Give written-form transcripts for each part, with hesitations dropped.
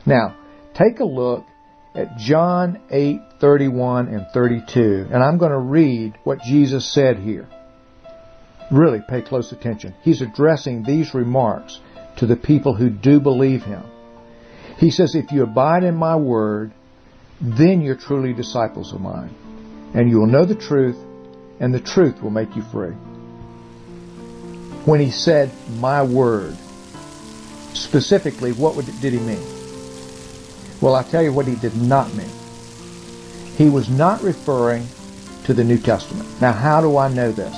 Now, take a look at John 8:31 and 32, and I'm going to read what Jesus said here. Really pay close attention. He's addressing these remarks to the people who do believe Him. He says, if you abide in my word, then you're truly disciples of mine, and you will know the truth, and the truth will make you free. When he said, my word, specifically, what did he mean? Well, I'll tell you what he did not mean. He was not referring to the New Testament. Now, how do I know this?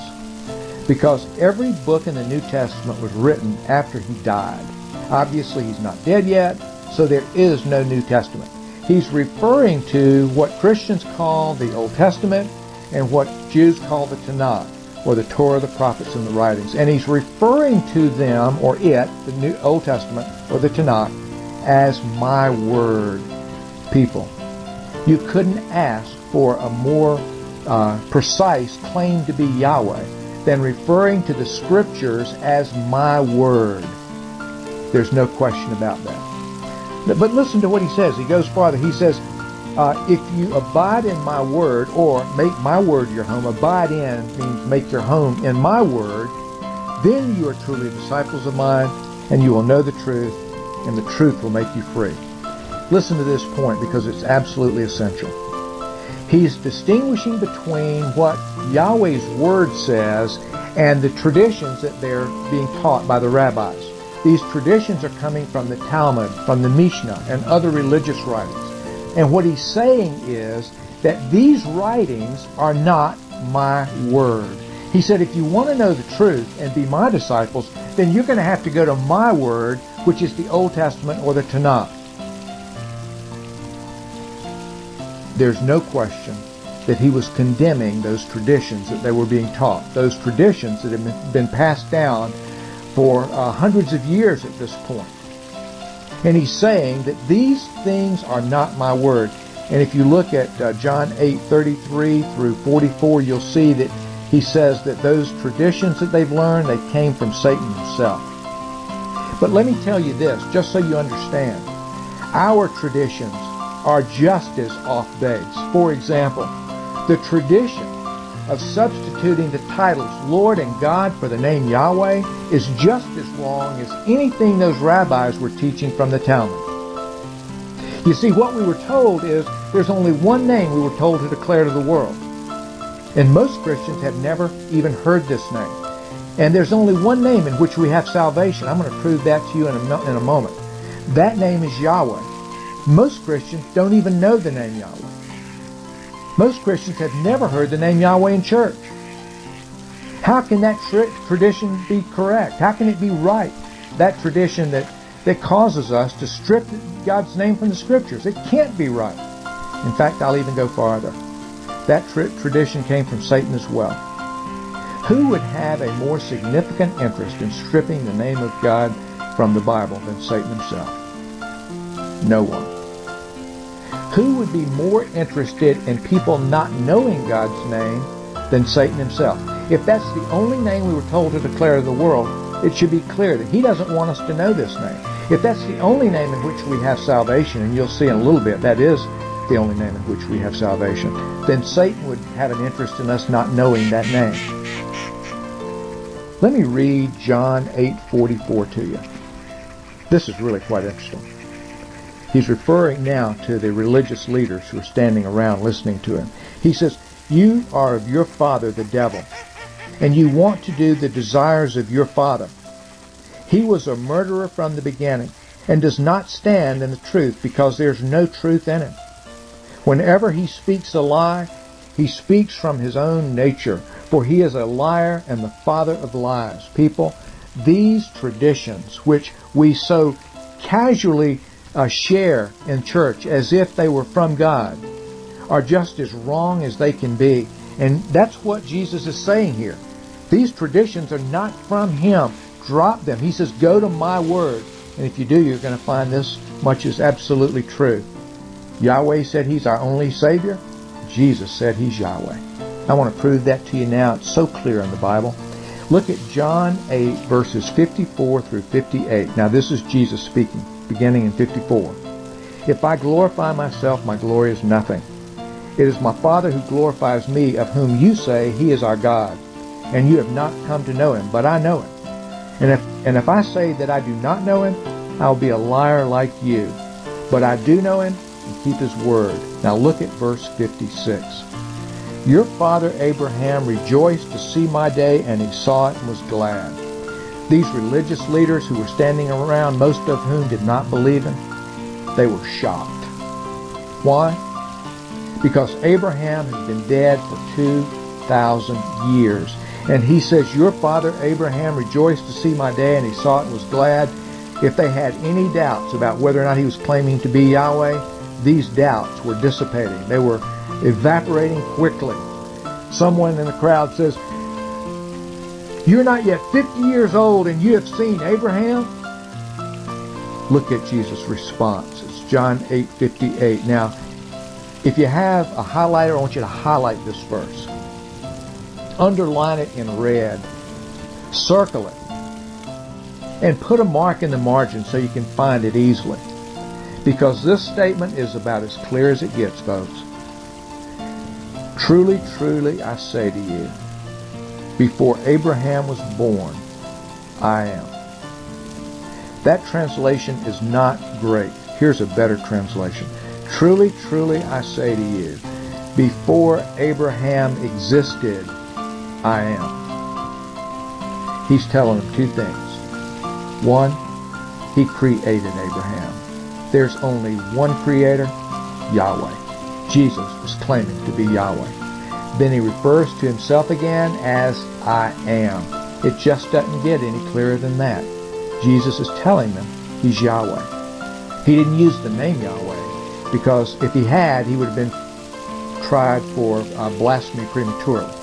Because every book in the New Testament was written after he died. Obviously, he's not dead yet, so there is no New Testament. He's referring to what Christians call the Old Testament and what Jews call the Tanakh, or the Torah, the prophets, and the writings. And he's referring to them, or it, the New Old Testament, or the Tanakh, as my word people. You couldn't ask for a more precise claim to be Yahweh than referring to the Scriptures as my word. There's no question about that. But listen to what he says. He goes farther. He says, if you abide in my word, or make my word your home, abide in means make your home in my word, then you are truly disciples of mine, and you will know the truth, and the truth will make you free. Listen to this point, because it's absolutely essential. He's distinguishing between what Yahweh's word says and the traditions that they're being taught by the rabbis. These traditions are coming from the Talmud, from the Mishnah, and other religious writings. And what he's saying is that these writings are not my word. He said, if you want to know the truth and be my disciples, then you're going to have to go to my word, which is the Old Testament or the Tanakh. There's no question that he was condemning those traditions that they were being taught, those traditions that have been passed down for hundreds of years at this point. And he's saying that these things are not my word. And if you look at John 8:33 through 44, you'll see that he says that those traditions that they've learned, they came from Satan himself. But let me tell you this, just so you understand. Our traditions are just as off base. For example, the tradition of substituting the titles Lord and God for the name Yahweh is just as wrong as anything those rabbis were teaching from the Talmud. You see, what we were told is there's only one name we were told to declare to the world. And most Christians have never even heard this name. And there's only one name in which we have salvation. I'm going to prove that to you in a moment. That name is Yahweh. Most Christians don't even know the name Yahweh. Most Christians have never heard the name Yahweh in church. How can that tradition be correct? How can it be right? That tradition that causes us to strip God's name from the Scriptures. It can't be right. In fact, I'll even go farther. That tradition came from Satan as well. Who would have a more significant interest in stripping the name of God from the Bible than Satan himself? No one. Who would be more interested in people not knowing God's name than Satan himself? If that's the only name we were told to declare to the world, it should be clear that he doesn't want us to know this name. If that's the only name in which we have salvation, and you'll see in a little bit that is the only name in which we have salvation, then Satan would have an interest in us not knowing that name. Let me read John 8:44 to you. This is really quite interesting. He's referring now to the religious leaders who are standing around listening to him. He says, you are of your father, the devil, and you want to do the desires of your father. He was a murderer from the beginning and does not stand in the truth because there's no truth in him. Whenever he speaks a lie, he speaks from his own nature, for he is a liar and the father of lies. People, these traditions which we so casually share in church as if they were from God are just as wrong as they can be. And that's what Jesus is saying here. These traditions are not from him. Drop them. He says, go to my word. And if you do, you're going to find this much is absolutely true. Yahweh said he's our only Savior. Jesus said he's Yahweh. I want to prove that to you now. It's so clear in the Bible. Look at John 8, verses 54 through 58. Now this is Jesus speaking, beginning in 54. If I glorify myself, my glory is nothing. It is my Father who glorifies me, of whom you say he is our God. And you have not come to know him, but I know him. And if I say that I do not know him, I will be a liar like you. But I do know him and keep his word. Now look at verse 56. Your father Abraham rejoiced to see my day, and he saw it and was glad. These religious leaders who were standing around, most of whom did not believe him, they were shocked. Why? Because Abraham has been dead for 2,000 years. And he says, your father Abraham rejoiced to see my day, and he saw it and was glad. If they had any doubts about whether or not he was claiming to be Yahweh, these doubts were dissipating. They were evaporating quickly. Someone in the crowd says, you're not yet 50 years old and you have seen Abraham? Look at Jesus' response. It's John 8:58. Now, if you have a highlighter, I want you to highlight this verse. Underline it in red. Circle it. And put a mark in the margin so you can find it easily. Because this statement is about as clear as it gets, folks. Truly, truly, I say to you, before Abraham was born, I am. That translation is not great. Here's a better translation. Truly, truly, I say to you, before Abraham existed, I am. He's telling them two things. One, he created Abraham. There's only one creator, Yahweh. Jesus is claiming to be Yahweh. Then he refers to himself again as I am. It just doesn't get any clearer than that. Jesus is telling them he's Yahweh. He didn't use the name Yahweh because if he had, he would have been tried for blasphemy prematurely.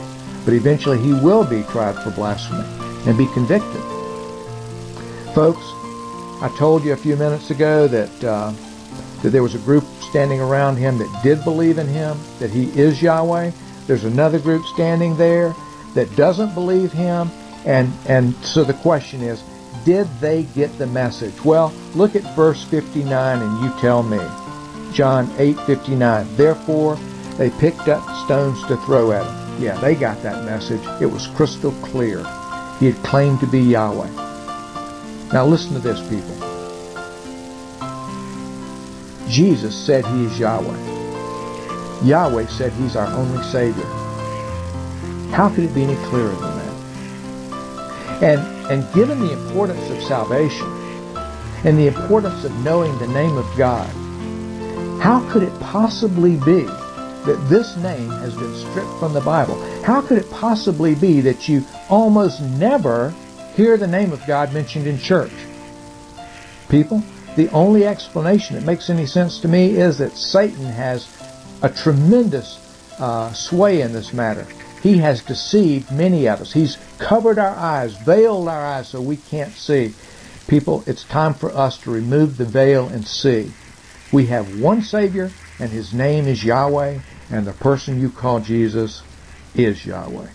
But eventually he will be tried for blasphemy and be convicted. Folks, I told you a few minutes ago that there was a group standing around him that did believe in him, that he is Yahweh. There's another group standing there that doesn't believe him. And so the question is, did they get the message? Well, look at verse 59 and you tell me. John 8:59. Therefore, they picked up stones to throw at him. Yeah, they got that message. It was crystal clear. He had claimed to be Yahweh. Now listen to this, people. Jesus said he is Yahweh. Yahweh said he's our only Savior. How could it be any clearer than that? And given the importance of salvation and the importance of knowing the name of God, how could it possibly be that this name has been stripped from the Bible? How could it possibly be that you almost never hear the name of God mentioned in church? People, the only explanation that makes any sense to me is that Satan has a tremendous sway in this matter. He has deceived many of us. He's covered our eyes, veiled our eyes so we can't see. People, it's time for us to remove the veil and see. We have one Savior, and his name is Yahweh, and the person you call Jesus is Yahweh.